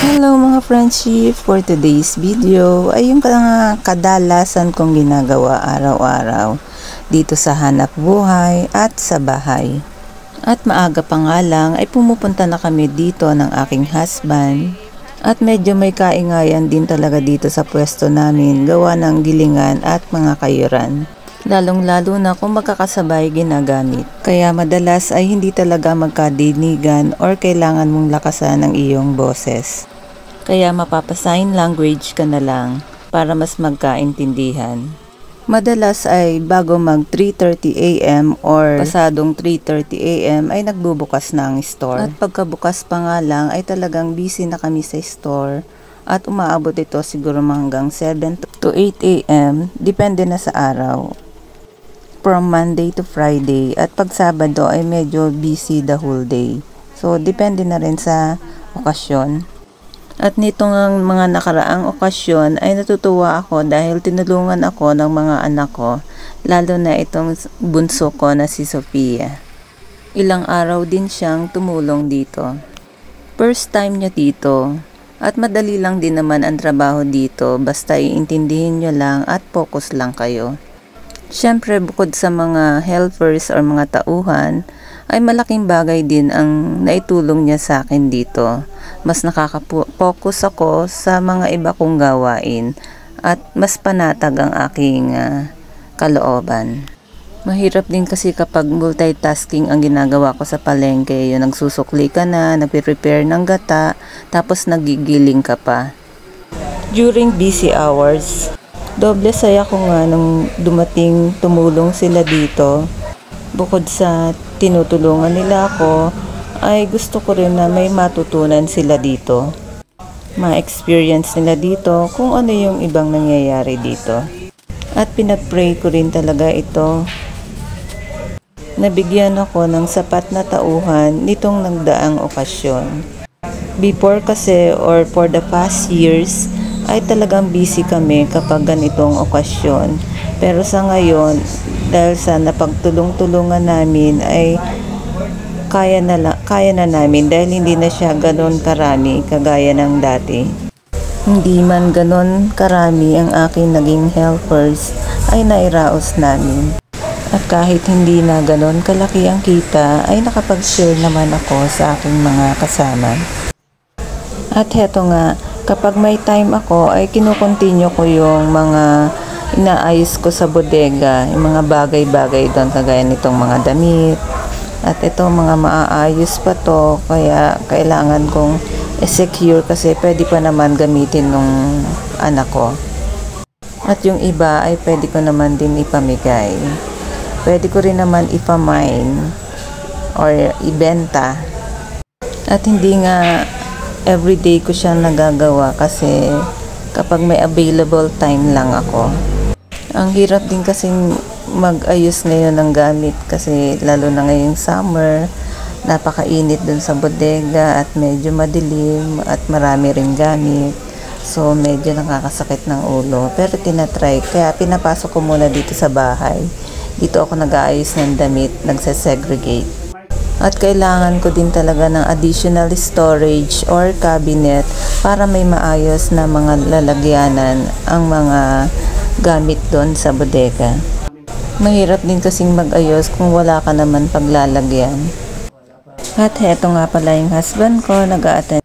Hello mga friendship, for today's video ay yung kadalasan kong ginagawa araw-araw dito sa hanap buhay at sa bahay. At maaga pa nga lang ay pumupunta na kami dito ng aking husband at medyo may kaingayan din talaga dito sa pwesto namin gawa ng gilingan at mga kayuran. Lalong-lalo na kung magkakasabay ginagamit. Kaya madalas ay hindi talaga magkadinigan or kailangan mong lakasan ang iyong boses. Kaya mapapasign language ka na lang para mas magkaintindihan. Madalas ay bago mag 3:30 AM or pasadong 3:30 AM ay nagbubukas na ang store. At pagkabukas pa nga lang ay talagang busy na kami sa store. At umaabot ito siguro hanggang 7 to 8 AM, depende na sa araw. From Monday to Friday, at pag Sabado ay medyo busy the whole day. So, depende na rin sa okasyon. At nitong mga nakaraang okasyon ay natutuwa ako dahil tinulungan ako ng mga anak ko, lalo na itong bunso ko na si Sofia. Ilang araw din siyang tumulong dito. First time niya dito, at madali lang din naman ang trabaho dito, basta iintindihin nyo lang at focus lang kayo. Siyempre, bukod sa mga helpers or mga tauhan, ay malaking bagay din ang naitulong niya sa akin dito. Mas nakaka-focus ako sa mga iba kong gawain at mas panatag ang aking kalooban. Mahirap din kasi kapag multitasking ang ginagawa ko sa palengke. Yung nagsusukli ka na, nagpe-prepare ng gata, tapos nagigiling ka pa. During busy hours, doble saya ko nga nung dumating tumulong sila dito. Bukod sa tinutulungan nila ako, ay gusto ko rin na may matutunan sila dito. Ma-experience nila dito kung ano yung ibang nangyayari dito. At pinag-pray ko rin talaga ito. Nabigyan ako ng sapat na tauhan nitong nagdaang okasyon. Before kasi or for the past years, ay talagang busy kami kapag ganitong okasyon. Pero sa ngayon, dahil sa napagtulong-tulungan namin ay kaya na namin dahil hindi na siya ganon karami kagaya ng dati. Hindi man ganon karami ang aking naging helpers ay nairaos namin. At kahit hindi na ganon kalaki ang kita ay nakapag-share naman ako sa aking mga kasama. At heto nga, kapag may time ako ay kinukontinue ko yung mga inaayos ko sa bodega, yung mga bagay-bagay doon kagaya nitong mga damit. At ito mga maaayos pa to, kaya kailangan kong secure kasi pwede pa naman gamitin ng anak ko. At yung iba ay pwede ko naman din ipamigay. Pwede ko rin naman ipamine or ibenta. At hindi nga everyday ko siya nagagawa kasi kapag may available time lang ako. Ang hirap din kasing mag-ayos ngayon ng gamit kasi lalo na ngayong summer, napakainit dun sa bodega at medyo madilim at marami ring gamit. So medyo nakakasakit ng ulo, pero tinatry, kaya pinapasok ko muna dito sa bahay. Dito ako nag-aayos ng damit, nagsesegregate. At kailangan ko din talaga ng additional storage or cabinet para may maayos na mga lalagyanan ang mga gamit doon sa bodega. Mahirap din kasing mag-ayos kung wala ka naman paglalagyan. At heto nga pala yung husband ko, nag-a-attend